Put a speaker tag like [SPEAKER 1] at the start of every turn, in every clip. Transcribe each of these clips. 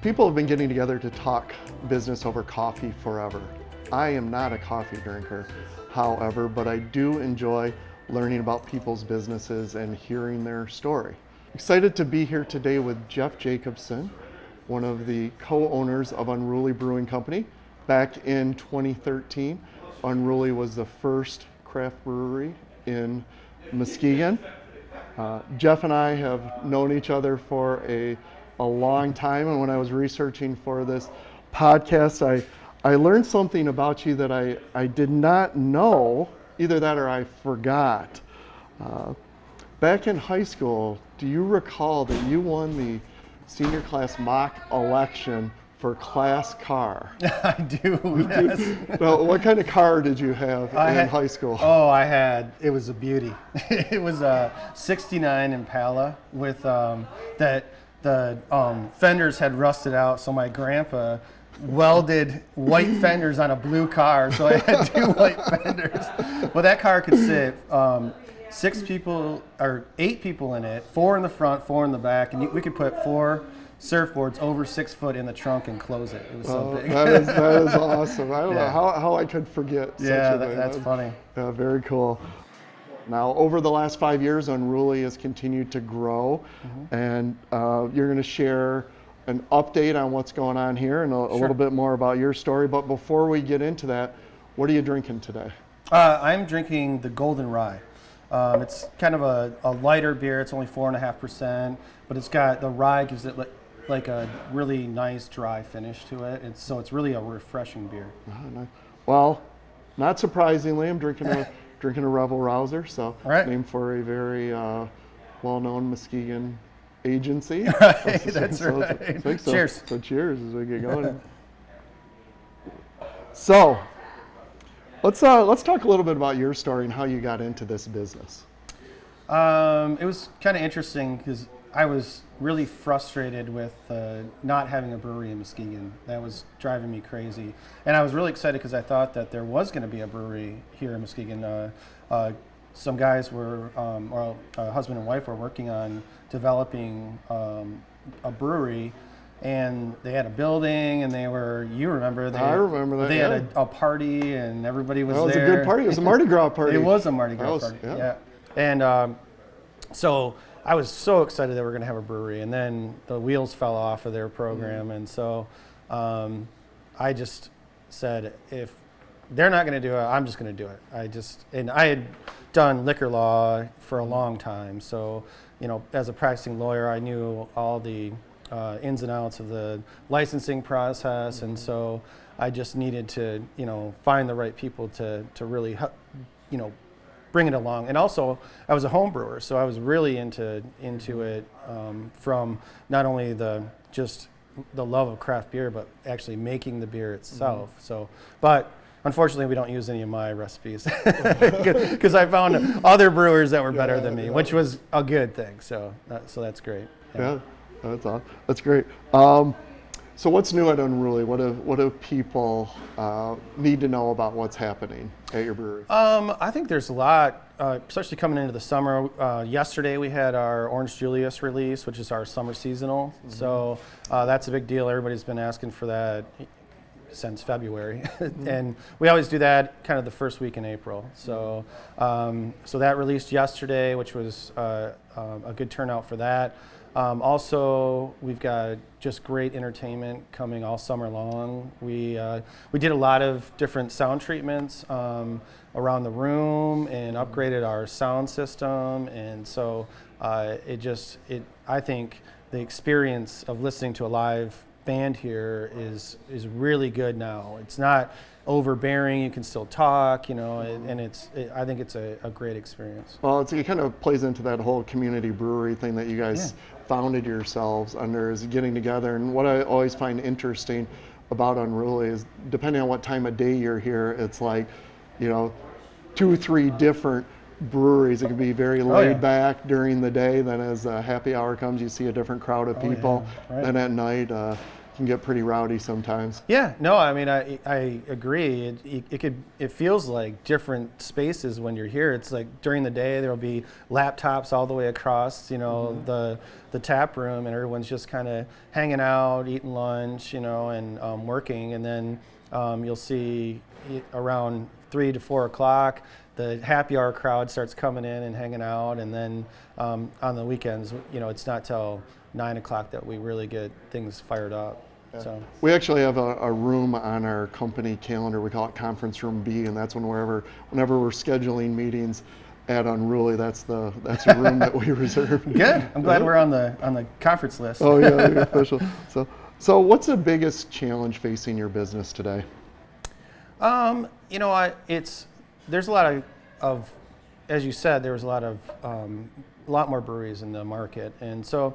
[SPEAKER 1] People have been getting together to talk business over coffee forever. I am not a coffee drinker, however, but I do enjoy learning about people's businesses and hearing their story. Excited to be here today with Jeff Jacobson, one of the co-owners of Unruly Brewing Company. Back in 2013, Unruly was the first craft brewery in Muskegon. Jeff and I have known each other for a long time, and when I was researching for this podcast, I learned something about you that I did not know, either that or I forgot. Back in high school, do you recall that you won the senior class mock election for class car?
[SPEAKER 2] I do, yes.
[SPEAKER 1] Now, what kind of car did you have in high school?
[SPEAKER 2] Oh, it was a beauty. It was a 69 Impala with the fenders had rusted out, so my grandpa welded white fenders on a blue car, so I had two white fenders. Well, that car could sit 8 people in it, 4 in the front, 4 in the back, and we could put 4 surfboards over 6 foot in the trunk and close it. It was so big.
[SPEAKER 1] That is awesome. I don't know how I could forget such a thing.
[SPEAKER 2] That's funny.
[SPEAKER 1] Yeah, very cool. Now, over the last 5 years, Unruly has continued to grow, and you're going to share an update on what's going on here and a little bit more about your story. But before we get into that, what are you drinking today?
[SPEAKER 2] I'm drinking the Golden Rye. It's kind of a lighter beer. It's only 4.5%, but it's got the rye gives it like a really nice dry finish to it. So it's really a refreshing beer.
[SPEAKER 1] Nice. Well, not surprisingly, I'm drinking a Revel Rouser, named for a very well-known Muskegon agency.
[SPEAKER 2] Right, that's right. Cheers.
[SPEAKER 1] So cheers as we get going. So let's talk a little bit about your story and how you got into this business.
[SPEAKER 2] It was kind of interesting because I was really frustrated with not having a brewery in Muskegon. That was driving me crazy. And I was really excited because I thought that there was going to be a brewery here in Muskegon. Some guys were, a husband and wife were working on developing a brewery, and they had a building, and I remember that. They had a party, and everybody was there.
[SPEAKER 1] It was a good party. It was a Mardi Gras party.
[SPEAKER 2] It was a Mardi Gras party, yeah. And so I was so excited that we're going to have a brewery, and then the wheels fell off of their program, and so I just said, if they're not going to do it, I'm just going to do it. And I had done liquor law for a long time, so as a practicing lawyer, I knew all the ins and outs of the licensing process, and so I just needed to find the right people to really bring it along. And also, I was a home brewer, so I was really into it from not only the love of craft beer, but actually making the beer itself. But unfortunately, we don't use any of my recipes because I found other brewers that were better than me, which was a good thing. So that's great.
[SPEAKER 1] Yeah, that's awesome. That's great. So what's new at Unruly? What do people need to know about what's happening at your brewery?
[SPEAKER 2] I think there's a lot, especially coming into the summer. Yesterday we had our Orange Julius release, which is our summer seasonal. So that's a big deal. Everybody's been asking for that since February, and we always do that kind of the first week in April. So that released yesterday, which was a good turnout for that. Also, we've got just great entertainment coming all summer long. We did a lot of different sound treatments around the room and upgraded our sound system, and so I think the experience of listening to a live band here is really good now. It's not overbearing. You can still talk, and I think it's a great experience.
[SPEAKER 1] Well, it kind of plays into that whole community brewery thing that you guys founded yourselves under, is getting together. And what I always find interesting about Unruly is, depending on what time of day you're here, it's like 2 or 3 different breweries. It can be very laid back during the day. Then as happy hour comes, you see a different crowd of people. Then at night, can get pretty rowdy sometimes.
[SPEAKER 2] Yeah, no, I mean, I agree. It feels like different spaces when you're here. It's like during the day there'll be laptops all the way across, the tap room, and everyone's just kind of hanging out, eating lunch, and working. And then you'll see around 3 to 4 o'clock, the happy hour crowd starts coming in and hanging out. And then on the weekends, it's not till 9 o'clock that we really get things fired up.
[SPEAKER 1] Yeah.
[SPEAKER 2] So
[SPEAKER 1] we actually have a room on our company calendar. We call it Conference Room B, and that's whenever we're scheduling meetings at Unruly, that's a room that we reserve.
[SPEAKER 2] Good. I'm glad we're on the conference list.
[SPEAKER 1] Oh yeah, the official. So what's the biggest challenge facing your business today?
[SPEAKER 2] There's a lot of, as you said, there was a lot more breweries in the market, and so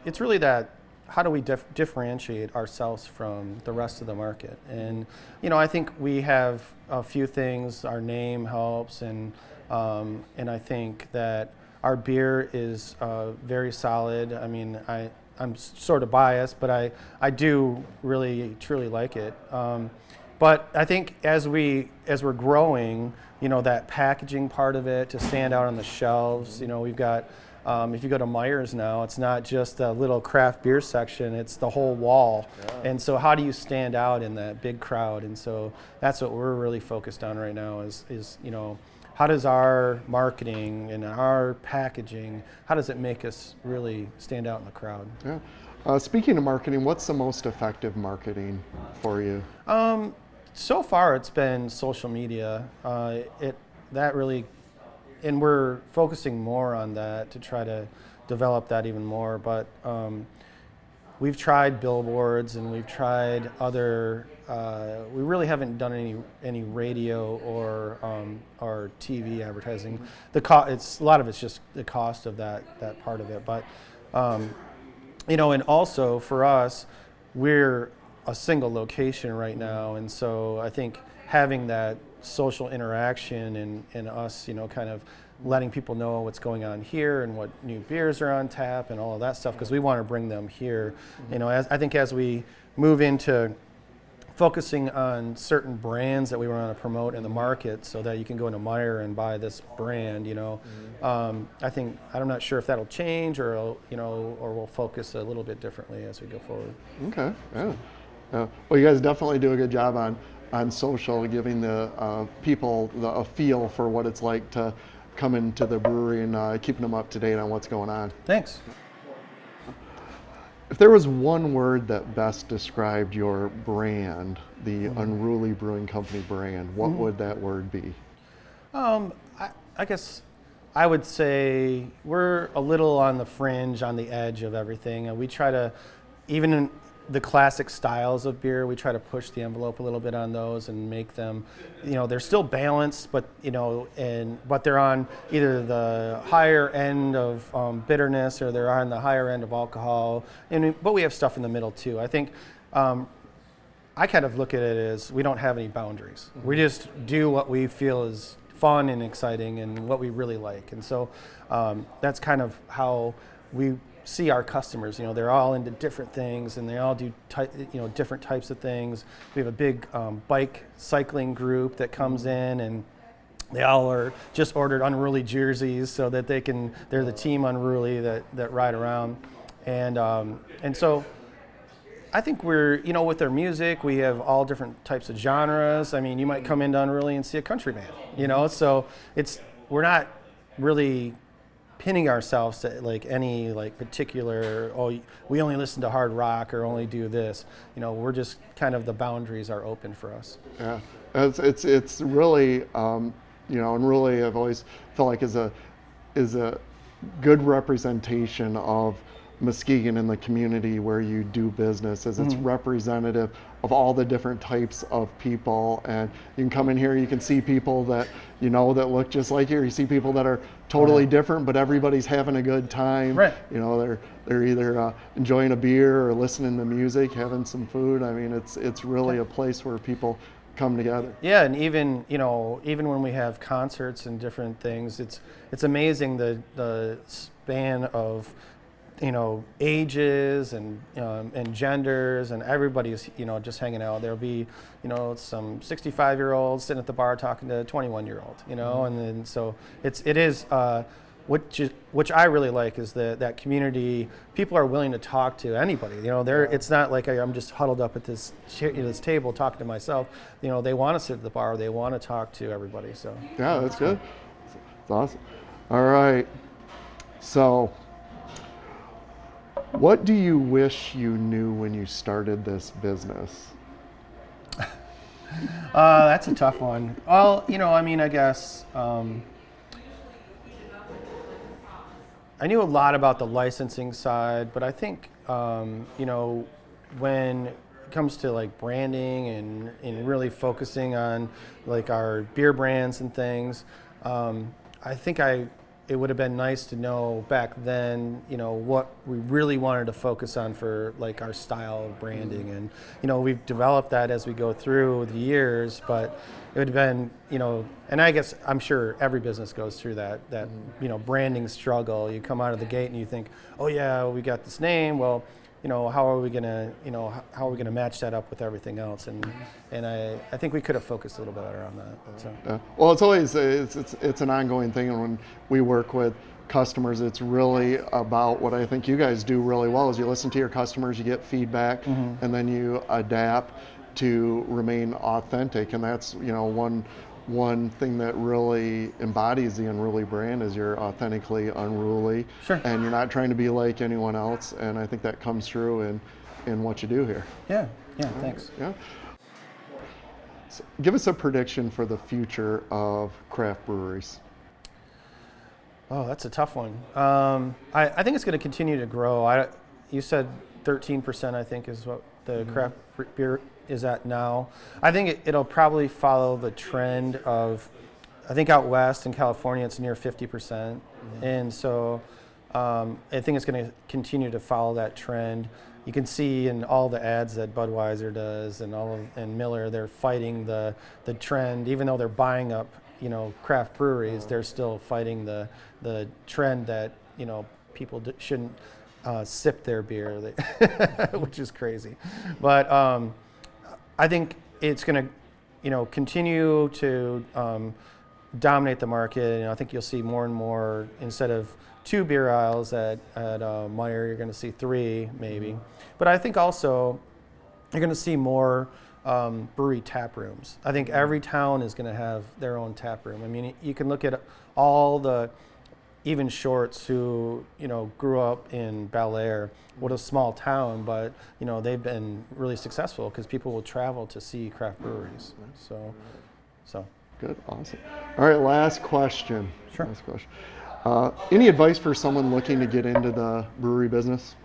[SPEAKER 2] it's really that. How do we differentiate ourselves from the rest of the market? And I think we have a few things. Our name helps, and I think that our beer is very solid. I mean, I'm sort of biased, but I do really truly like it. But I think as we're growing, that packaging part of it to stand out on the shelves. We've got. If you go to Myers now, it's not just a little craft beer section, it's the whole wall. Yeah. And so how do you stand out in that big crowd? And so that's what we're really focused on right now is how does our marketing and our packaging, how does it make us really stand out in the crowd?
[SPEAKER 1] Yeah. Speaking of marketing, what's the most effective marketing for you?
[SPEAKER 2] So far it's been social media. And we're focusing more on that to try to develop that even more. But we've tried billboards and we've tried other. We really haven't done any radio or TV advertising. A lot of it's just the cost of that part of it. But and also for us, we're a single location right now, and so I think having that social interaction and us, kind of letting people know what's going on here and what new beers are on tap and all of that stuff, because we want to bring them here. I think as we move into focusing on certain brands that we want to promote in the market, so that you can go into Meijer and buy this brand, I'm not sure if that'll change or we'll focus a little bit differently as we go forward.
[SPEAKER 1] Okay. Yeah. Well, you guys definitely do a good job on social, giving the people a feel for what it's like to come into the brewery and keeping them up to date on what's going on.
[SPEAKER 2] Thanks.
[SPEAKER 1] If there was one word that best described your brand, the Unruly Brewing Company brand, what would that word be?
[SPEAKER 2] I guess I would say we're a little on the fringe, on the edge of everything. We try to, even in the classic styles of beer, we try to push the envelope a little bit on those and make them, they're still balanced, but but they're on either the higher end of bitterness or they're on the higher end of alcohol. But we have stuff in the middle too. I think I kind of look at it as we don't have any boundaries. We just do what we feel is fun and exciting and what we really like. And so that's kind of how we see our customers. They're all into different things and they all do different types of things. We have a big bike cycling group that comes in, and they all are just ordered Unruly jerseys so that they're the team Unruly that ride around. And so I think we're, with their music, we have all different types of genres. I mean, you might come into Unruly and see a country band, so we're not really pinning ourselves to any particular, we only listen to hard rock or only do this. We're just kind of, the boundaries are open for us.
[SPEAKER 1] Yeah, it's really, Unruly I've always felt like is a good representation of Muskegon in the community where you do business, as it's representative of all the different types of people. And you can come in here, you can see people that that look just like you. You see people that are totally different, but everybody's having a good time.
[SPEAKER 2] Right.
[SPEAKER 1] They're either enjoying a beer or listening to music, having some food. I mean, it's really a place where people come together.
[SPEAKER 2] Yeah, and even when we have concerts and different things, it's amazing the span of ages and genders, and everybody's just hanging out. There'll be some 65-year-olds sitting at the bar talking to a 21-year-old, and then so it is which I really like is that community. People are willing to talk to anybody. It's not like I'm just huddled up at this table talking to myself. They want to sit at the bar. They want to talk to everybody. So
[SPEAKER 1] yeah, that's good. That's awesome. All right. So, what do you wish you knew when you started this business?
[SPEAKER 2] That's a tough one. Well, I guess. I knew a lot about the licensing side, but I think, when it comes to like branding and really focusing on like our beer brands and things, I think it would have been nice to know back then, what we really wanted to focus on for like our style of branding. And, we've developed that as we go through the years, but it would have been, and I guess I'm sure every business goes through that branding struggle. You come out of the gate and you think, oh yeah, we got this name. Well, how are we gonna match that up with everything else? And I think we could have focused a little bit better on that. So.
[SPEAKER 1] Yeah. Well, it's always it's an ongoing thing, and when we work with customers, it's really about what I think you guys do really well is you listen to your customers, you get feedback, and then you adapt to remain authentic. And that's one thing that really embodies the Unruly brand is you're authentically unruly.
[SPEAKER 2] Sure.
[SPEAKER 1] And you're not trying to be like anyone else, and I think that comes through in what you do here.
[SPEAKER 2] Yeah, thanks.
[SPEAKER 1] Yeah. So give us a prediction for the future of craft breweries.
[SPEAKER 2] Oh, that's a tough one. I think it's going to continue to grow. You said 13%, I think, is what the craft beer is at now. I think it'll probably follow the trend of, I think out west in California it's near 50%, and so I think it's going to continue to follow that trend. You can see in all the ads that Budweiser does and Miller, they're fighting the trend, even though they're buying up craft breweries. They're still fighting the trend that people shouldn't sip their beer, which is crazy. But I think it's going to, continue to dominate the market. I think you'll see more and more, instead of 2 beer aisles at Meijer, you're going to see 3 maybe. But I think also you're going to see more brewery tap rooms. I think every town is going to have their own tap room. I mean, you can look at all the even Shorts who grew up in Bel Air. What a small town, but they've been really successful because people will travel to see craft breweries. So
[SPEAKER 1] good, awesome. All right, last question.
[SPEAKER 2] Sure.
[SPEAKER 1] Last question. Any advice for someone looking to get into the brewery business?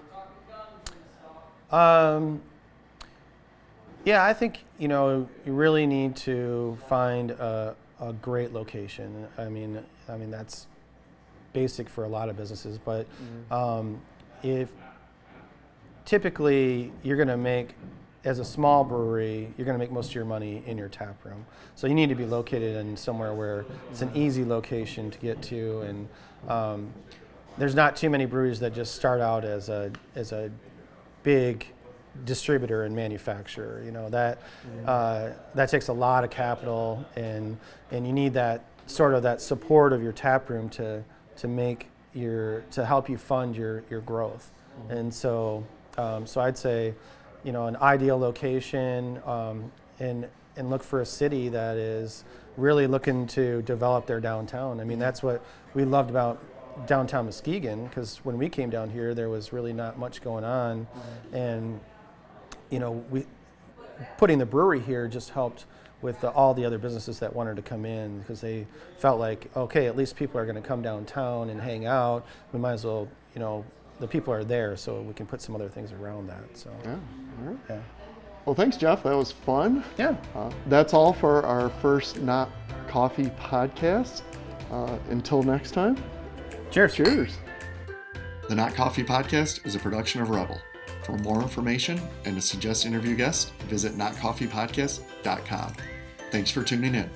[SPEAKER 2] Yeah, I think you really need to find a great location. I mean that's basic for a lot of businesses, but if typically you're going to make, as a small brewery, you're going to make most of your money in your tap room. So you need to be located in somewhere where it's an easy location to get to, and there's not too many breweries that just start out as a big distributor and manufacturer. That takes a lot of capital, and you need that sort of that support of your tap room to help you fund your growth. And so I'd say an ideal location, and look for a city that is really looking to develop their downtown. I mean, that's what we loved about downtown Muskegon, because when we came down here there was really not much going on, and we putting the brewery here just helped with all the other businesses that wanted to come in, because they felt like, okay, at least people are going to come downtown and hang out. We might as well, the people are there, so we can put some other things around that. So
[SPEAKER 1] yeah, all right.
[SPEAKER 2] Yeah.
[SPEAKER 1] Well, thanks, Jeff. That was fun.
[SPEAKER 2] Yeah.
[SPEAKER 1] That's all for our first Not Coffee podcast. Until next time.
[SPEAKER 2] Cheers.
[SPEAKER 1] Cheers. The Not Coffee podcast is a production of Revel. For more information and to suggest interview guests, visit notcoffeepodcast.com. Thanks for tuning in.